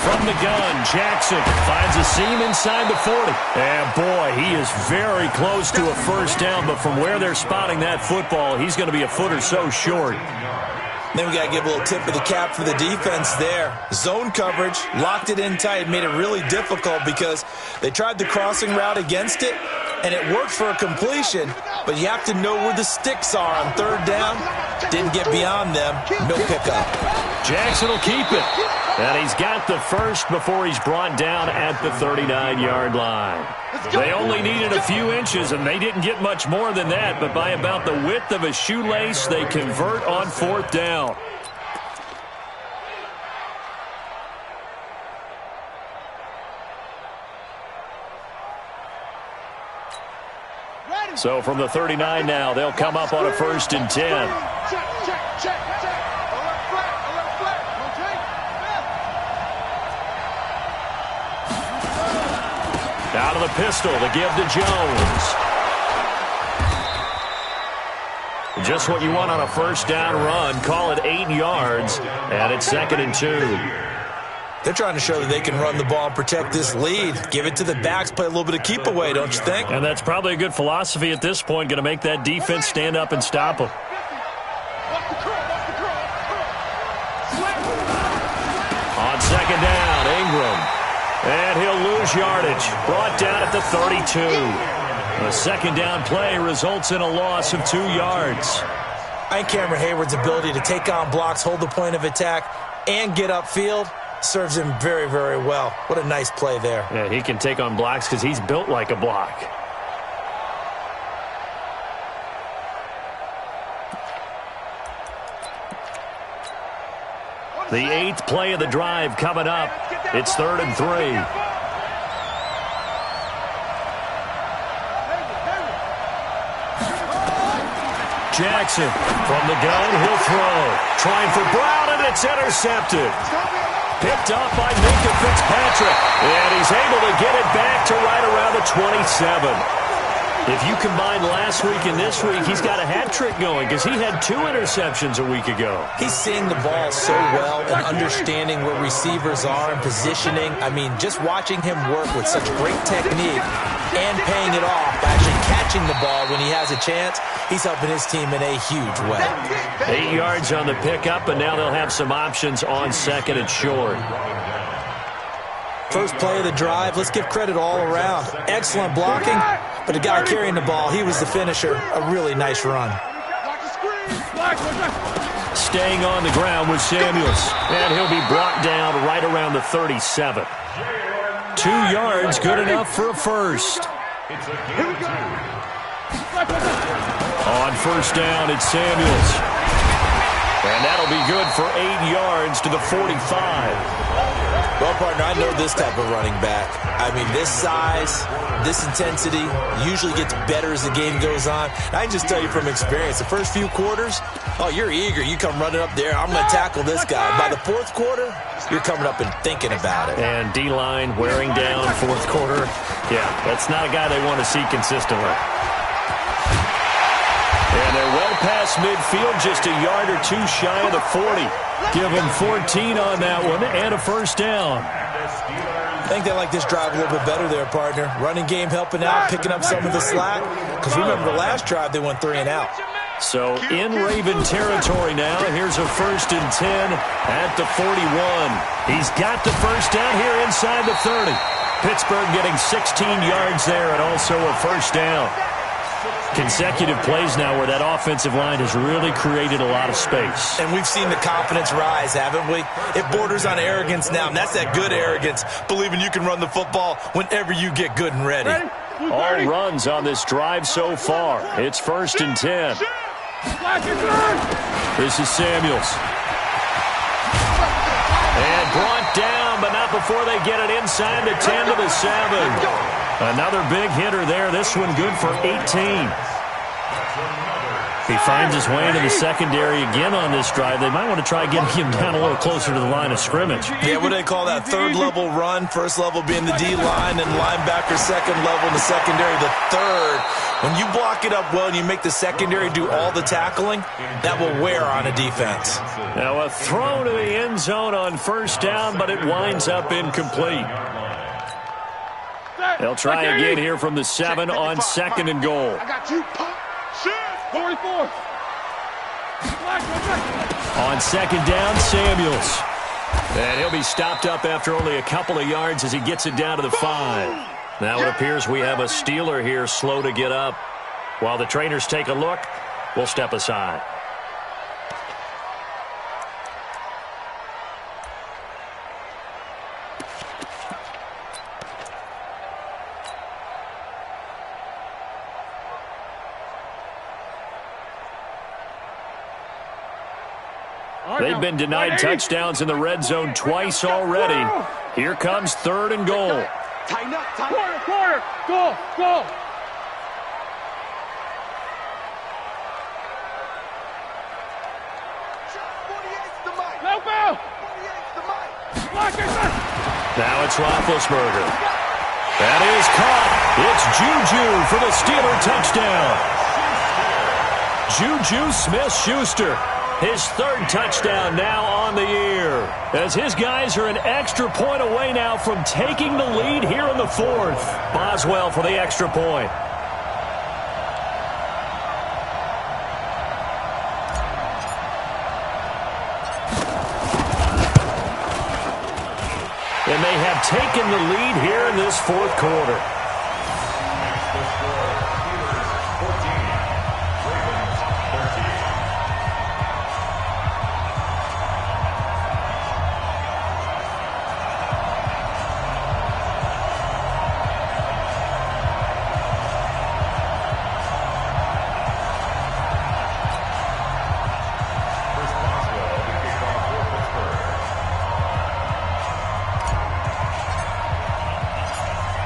From the gun, Jackson finds a seam inside the 40. And boy, he is very close to a first down, but from where they're spotting that football, he's going to be a foot or so short. Then we got to give a little tip of the cap for the defense there. Zone coverage, locked it in tight, made it really difficult because they tried the crossing route against it, and it worked for a completion, but you have to know where the sticks are on third down. Didn't get beyond them. No pickup. Jackson will keep it. And he's got the first before he's brought down at the 39-yard line. They only needed a few inches, and they didn't get much more than that, but by about the width of a shoelace, they convert on fourth down. So from the 39 now, they'll come up on a 1st and 10. Out of the pistol to give to Jones. Just what you want on a first down run. Call it 8 yards, and it's 2nd and 2. They're trying to show that they can run the ball and protect this lead. Give it to the backs, play a little bit of keep away, don't you think? And that's probably a good philosophy at this point, going to make that defense stand up and stop them. On second down, Ingram. And he'll lose yardage. Brought down at the 32. A second down play results in a loss of 2 yards. I think Cameron Hayward's ability to take on blocks, hold the point of attack, and get upfield serves him very, very well. What a nice play there. Yeah, he can take on blocks because he's built like a block. The 8th play of the drive coming up. It's 3rd and 3. Jackson from the gun, he'll throw. Trying for Brown, and it's intercepted. Picked up by Minkah Fitzpatrick. And he's able to get it back to right around the 27. If you combine last week and this week, he's got a hat trick going because he had 2 interceptions a week ago. He's seeing the ball so well and understanding where receivers are and positioning. I mean, just watching him work with such great technique and paying it off by actually catching the ball when he has a chance, he's helping his team in a huge way. 8 yards on the pickup, and now they'll have some options on 2nd and short. First play of the drive, let's give credit all around. Excellent blocking, but the guy carrying the ball, he was the finisher. A really nice run. Staying on the ground with Samuels, and he'll be brought down right around the 37. 2 yards, good enough for a first. On first down, it's Samuels. And that'll be good for 8 yards to the 45. Well, partner, I know this type of running back. I mean, this size, this intensity usually gets better as the game goes on. I can just tell you from experience, the first few quarters, oh, you're eager. You come running up there, I'm going to tackle this guy. By the fourth quarter, you're coming up and thinking about it. And D-line wearing down fourth quarter. Yeah, that's not a guy they want to see consistently. And they're well past midfield, just a yard or two shy of the 40. Give them 14 on that one and a first down. I think they like this drive a little bit better there, partner. Running game helping out, picking up some of the slack. Because remember, the last drive they went 3 and out. So in Raven territory now. Here's a 1st and 10 at the 41. He's got the first down here inside the 30. Pittsburgh getting 16 yards there and also a first down. Consecutive plays now where that offensive line has really created a lot of space. And we've seen the confidence rise, haven't we? It borders on arrogance now, and that's that good arrogance, believing you can run the football whenever you get good and ready. All runs on this drive so far. It's 1st and 10. This is Samuels. And brought down, but not before they get it inside the 10 to the 7. Another big hitter there. This one good for 18. He finds his way into the secondary again on this drive. They might want to try getting him down a little closer to the line of scrimmage. Yeah, what do they call that? Third level run. First level being the D-line and linebacker, second level in the secondary, the third. When you block it up well and you make the secondary do all the tackling, that will wear on a defense. Now a throw to the end zone on first down, but it winds up incomplete. They'll try again here from the 7 on 2nd and goal. I got you. 44. On 2nd down, Samuels. And he'll be stopped up after only a couple of yards as he gets it down to the 5. Now it appears we have a Steeler here slow to get up. While the trainers take a look, we'll step aside. They've been denied touchdowns in the red zone twice already. Here comes 3rd and goal. Tighten up, tighten up. Quarter, go, go. Help out. Now it's Roethlisberger. That is caught. It's Juju for the Steeler touchdown. Juju Smith-Schuster. His 3rd touchdown now on the year. As his guys are an extra point away now from taking the lead here in the 4th. Boswell for the extra point. And they have taken the lead here in this 4th quarter.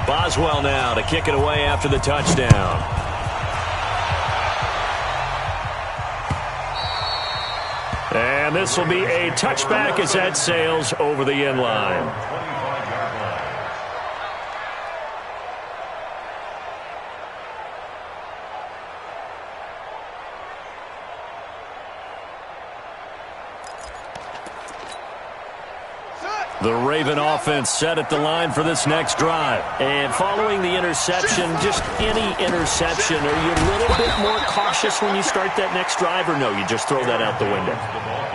Boswell now to kick it away after the touchdown. And this will be a touchback as that sails over the end line. The Raven offense set at the line for this next drive. And following the interception, just any interception, are you a little bit more cautious when you start that next drive, or no, you just throw that out the window?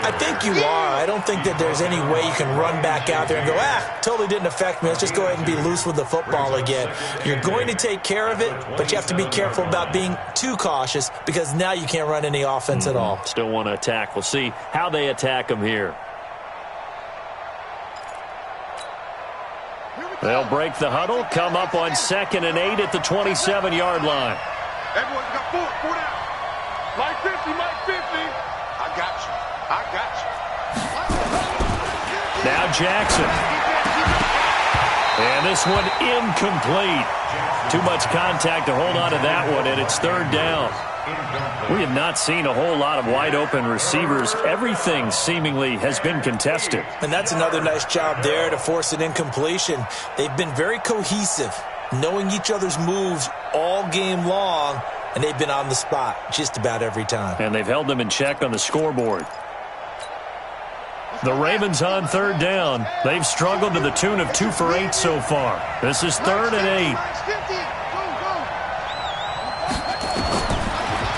I think you are. I don't think that there's any way you can run back out there and go, totally didn't affect me. Let's just go ahead and be loose with the football again. You're going to take care of it, but you have to be careful about being too cautious because now you can't run any offense at all. Still want to attack. We'll see how they attack them here. They'll break the huddle, come up on 2nd and 8 at the 27-yard line. Everyone got 4 down. Mike 50, Mike 50. I got you. Now Jackson. And this one incomplete. Too much contact to hold on to that one, and it's third down. We have not seen a whole lot of wide-open receivers. Everything seemingly has been contested. And that's another nice job there to force an incompletion. They've been very cohesive, knowing each other's moves all game long, and they've been on the spot just about every time. And they've held them in check on the scoreboard. The Ravens on third down. They've struggled to the tune of 2 for 8 so far. This is 3rd and 8.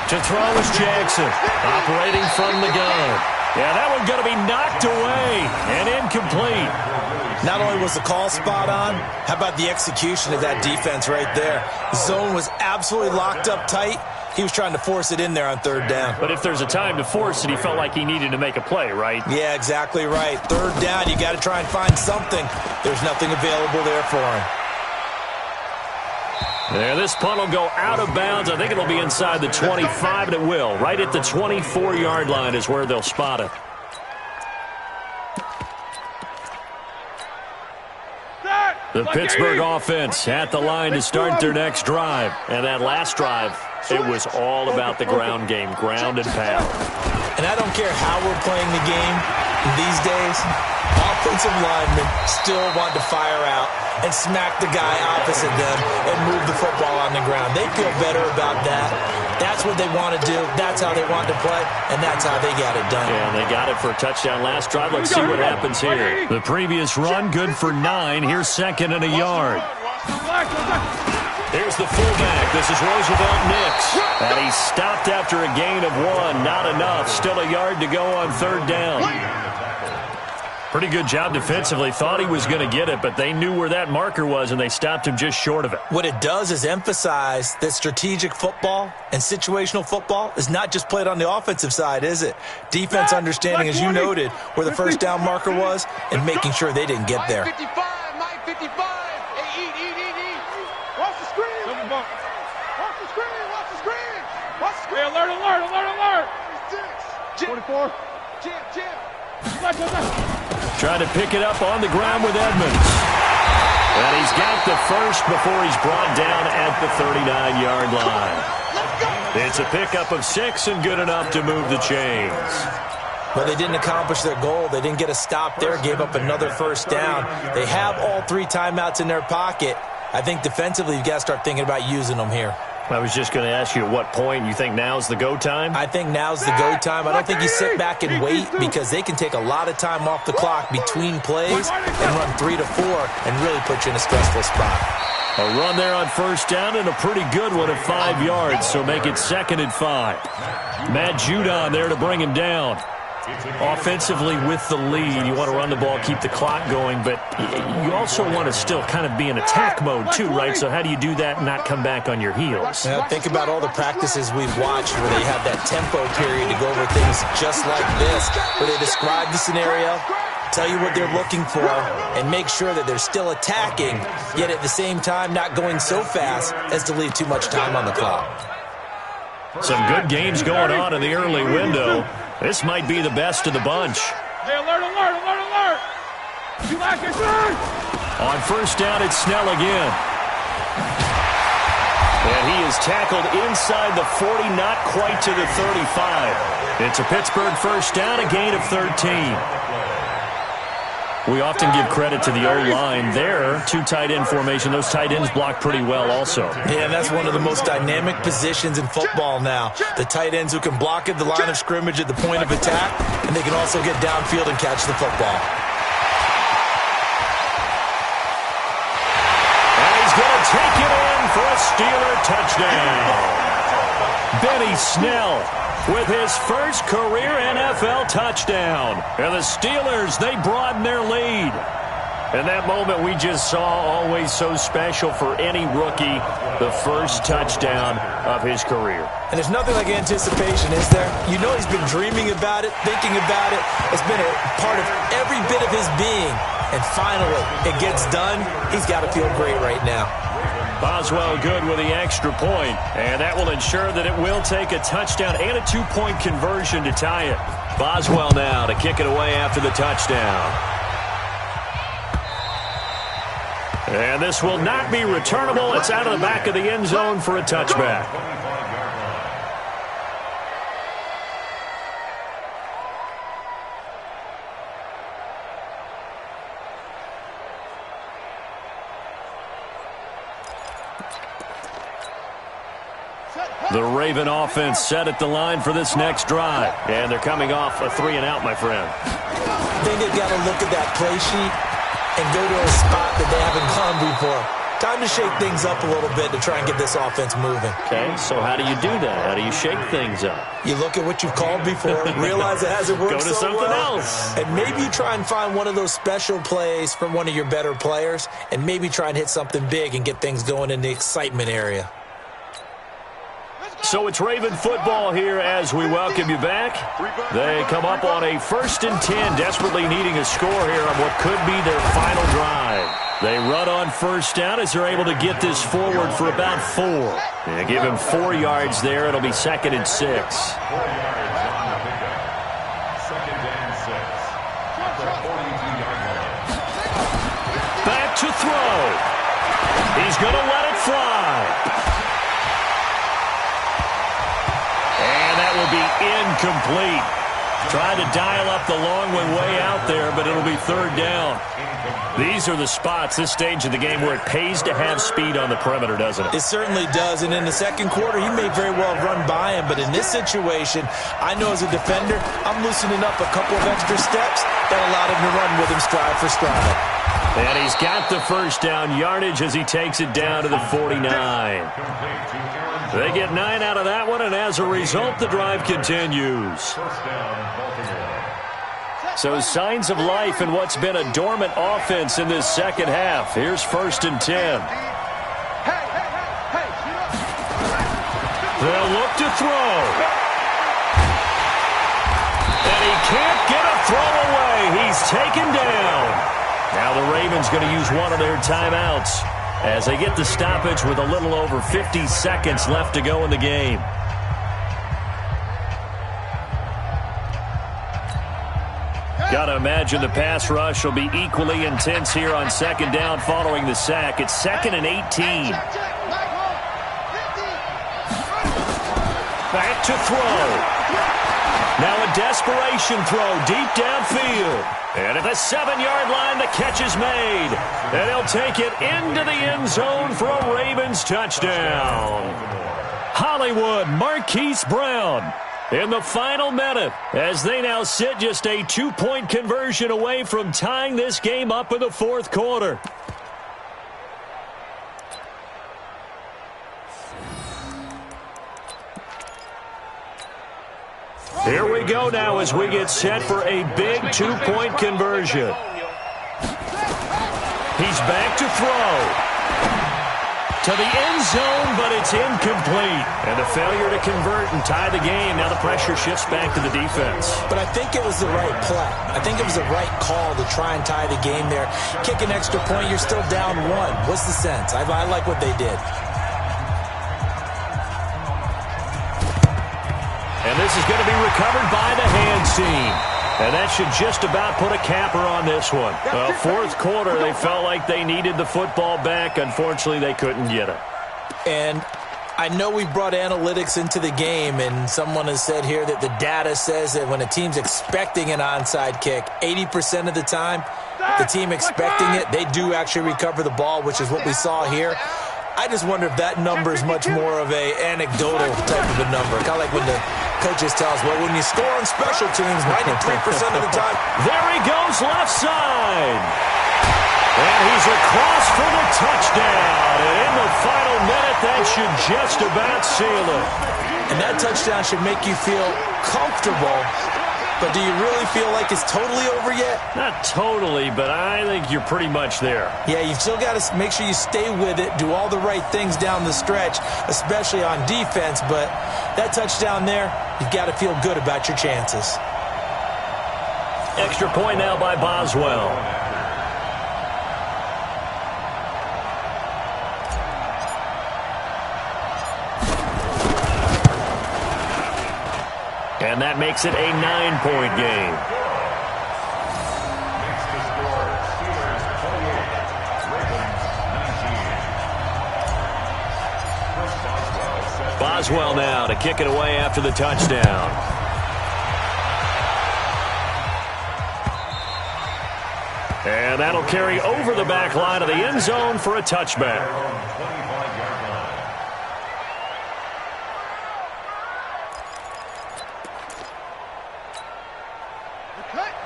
To throw is Jackson, operating from the gun. Yeah, that one's going to be knocked away and incomplete. Not only was the call spot on, how about the execution of that defense right there? The zone was absolutely locked up tight. He was trying to force it in there on third down. But if there's a time to force it, he felt like he needed to make a play, right? Yeah, exactly right. Third down, you got to try and find something. There's nothing available there for him. There, this punt will go out of bounds. I think it'll be inside the 25, and it will. Right at the 24-yard line is where they'll spot it. The Pittsburgh offense at the line to start their next drive. And that last drive, it was all about the ground game, ground and pound. And I don't care how we're playing the game these days, offensive linemen still want to fire out and smack the guy opposite them and move the football on the ground. They feel better about that. That's what they want to do. That's how they want to play, and that's how they got it done. Yeah, and they got it for a touchdown last drive. Let's see what happens here. The previous run, good for 9. Here's 2nd and a yard. Here's the fullback. This is Roosevelt Nix. And he stopped after a gain of 1. Not enough. Still a yard to go on third down. Pretty good job defensively. Thought he was going to get it, but they knew where that marker was, and they stopped him just short of it. What it does is emphasize that strategic football and situational football is not just played on the offensive side, is it? Defense understanding, as you noted, where the first down marker was and making sure they didn't get there. 55, Mike 55. Hey, eat. Watch the screen. Watch the screen. Watch the screen. Watch the screen. Hey, alert. 44. Jim. Trying to pick it up on the ground with Edmonds. And he's got the first before he's brought down at the 39-yard line. It's a pickup of 6 and good enough to move the chains. Well, they didn't accomplish their goal. They didn't get a stop there, gave up another first down. They have all 3 timeouts in their pocket. I think defensively you've got to start thinking about using them here. I was just going to ask you at what point you think now's the go time? I think now's the go time. I don't think you sit back and wait because they can take a lot of time off the clock between plays and run 3 to 4 and really put you in a stressful spot. A run there on first down and a pretty good one at 5 yards, so make it 2nd and 5. Matt Judon there to bring him down. Offensively with the lead, you want to run the ball, keep the clock going, but you also want to still kind of be in attack mode too, right? So how do you do that and not come back on your heels? Well, think about all the practices we've watched where they have that tempo period to go over things just like this, where they describe the scenario, tell you what they're looking for, and make sure that they're still attacking, yet at the same time not going so fast as to leave too much time on the clock. Some good games going on in the early window. This might be the best of the bunch. Hey, alert. You like it, sir? On first down, it's Snell again. And he is tackled inside the 40, not quite to the 35. It's a Pittsburgh first down, a gain of 13. We often give credit to the O-line there. 2 tight end formation. Those tight ends block pretty well also. Yeah, that's one of the most dynamic positions in football now. The tight ends who can block at the line of scrimmage at the point of attack, and they can also get downfield and catch the football. And he's going to take it in for a Steeler touchdown. Benny Snell with his first career NFL touchdown. And the Steelers, they broaden their lead. And that moment we just saw, always so special for any rookie, the first touchdown of his career. And there's nothing like anticipation, is there? You know he's been dreaming about it, thinking about it. It's been a part of every bit of his being. And finally, it gets done. He's got to feel great right now. Boswell good with the extra point, and that will ensure that it will take a touchdown and a 2-point conversion to tie it. Boswell now to kick it away after the touchdown. And this will not be returnable. It's out of the back of the end zone for a touchback. The Raven offense set at the line for this next drive. And they're coming off a 3-and-out, my friend. I think they've got to look at that play sheet and go to a spot that they haven't gone before. Time to shake things up a little bit to try and get this offense moving. Okay, so how do you do that? How do you shake things up? You look at what you've called before, realize it hasn't worked so well. Go to something else. And maybe you try and find one of those special plays from one of your better players, and maybe try and hit something big and get things going in the excitement area. So it's Raven football here as we welcome you back. They come up on a 1st and 10, desperately needing a score here on what could be their final drive. They run on 1st down as they're able to get this forward for about 4. They give him 4 yards there. It'll be 2nd and 6. 4 yards on the pickup. 2nd and 6. At the 42-yard line. Back to throw. He's going to let it fly. Will be incomplete. Tried to dial up the long one way out there, but it'll be 3rd down. These are the spots, this stage of the game, where it pays to have speed on the perimeter, doesn't it? It certainly does, and in the second quarter, he may very well have run by him, but in this situation, I know as a defender, I'm loosening up a couple of extra steps that allowed him to run with him stride for stride. And he's got the 1st down yardage as he takes it down to the 49. They get 9 out of that one, and as a result, the drive continues. So signs of life in what's been a dormant offense in this second half. Here's 1st and 10. They'll look to throw. And he can't get a throw away. He's taken down. Now the Ravens going to use one of their timeouts as they get the stoppage with a little over 50 seconds left to go in the game. Got to imagine the pass rush will be equally intense here on 2nd down following the sack. It's 2nd and 18. Back to throw. Now a desperation throw deep downfield. And at the 7-yard line, the catch is made. And he'll take it into the end zone for a Ravens touchdown. Hollywood Marquise Brown in the final minute as they now sit just a 2-point conversion away from tying this game up in the 4th quarter. Here we go now as we get set for a big 2-point conversion. He's back to throw. To the end zone, but it's incomplete. And a failure to convert and tie the game. Now the pressure shifts back to the defense. But I think it was the right play. I think it was the right call to try and tie the game there. Kick an extra point, you're still down 1. What's the sense? I like what they did. And this is going to be recovered by the hands team. And that should just about put a capper on this one. 4th quarter, they felt like they needed the football back. Unfortunately, they couldn't get it. And I know we brought analytics into the game, and someone has said here that the data says that when a team's expecting an onside kick, 80% of the time, the team expecting it, they do actually recover the ball, which is what we saw here. I just wonder if that number is much more of a anecdotal type of a number. Kind of like when the coaches tell us, well, when you score on special teams, 93% of the time. There he goes, left side. And he's across for the touchdown. And in the final minute, that should just about seal it. And that touchdown should make you feel comfortable. But do you really feel like it's totally over yet? Not totally, but I think you're pretty much there. Yeah, you've still got to make sure you stay with it, do all the right things down the stretch, especially on defense. But that touchdown there, you've got to feel good about your chances. Extra point now by Boswell. And that makes it a 9-point game. Makes the score Steelers 28, Ravens Boswell now to kick it away after the touchdown. And that'll carry over the back line of the end zone for a touchback.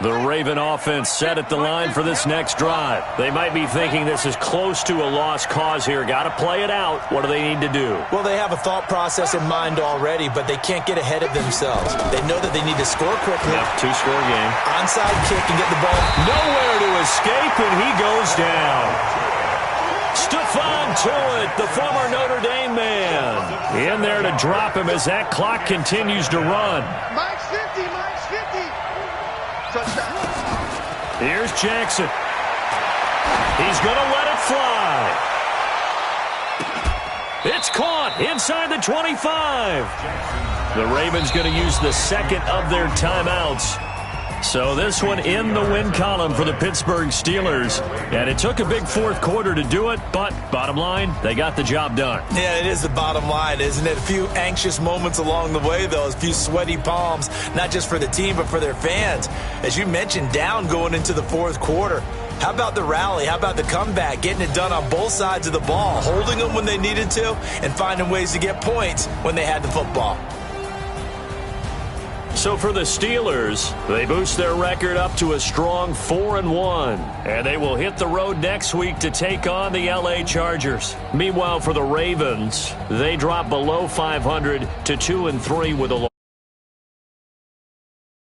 The Raven offense set at the line for this next drive. They might be thinking this is close to a lost cause here. Got to play it out. What do they need to do? Well, they have a thought process in mind already, but they can't get ahead of themselves. They know that they need to score quickly. Yep, two-score game. Onside kick and get the ball. Nowhere to escape, and he goes down. Stephon Tuitt, the former Notre Dame man, in there to drop him as that clock continues to run. Mike's 50, Mike's 50. Touchdown. Here's Jackson. He's going to let it fly. It's caught inside the 25. The Ravens going to use the second of their timeouts. So this one in the win column for the Pittsburgh Steelers. And it took a big fourth quarter to do it, but bottom line, they got the job done. Yeah, it is the bottom line, isn't it? A few anxious moments along the way, though. A few sweaty palms, not just for the team, but for their fans. As you mentioned, down going into the fourth quarter. How about the rally? How about the comeback? Getting it done on both sides of the ball, holding them when they needed to, and finding ways to get points when they had the football. So for the Steelers, they boost their record up to a strong 4-1, and they will hit the road next week to take on the LA Chargers. Meanwhile, for the Ravens, they drop below 500 to 2-3 with a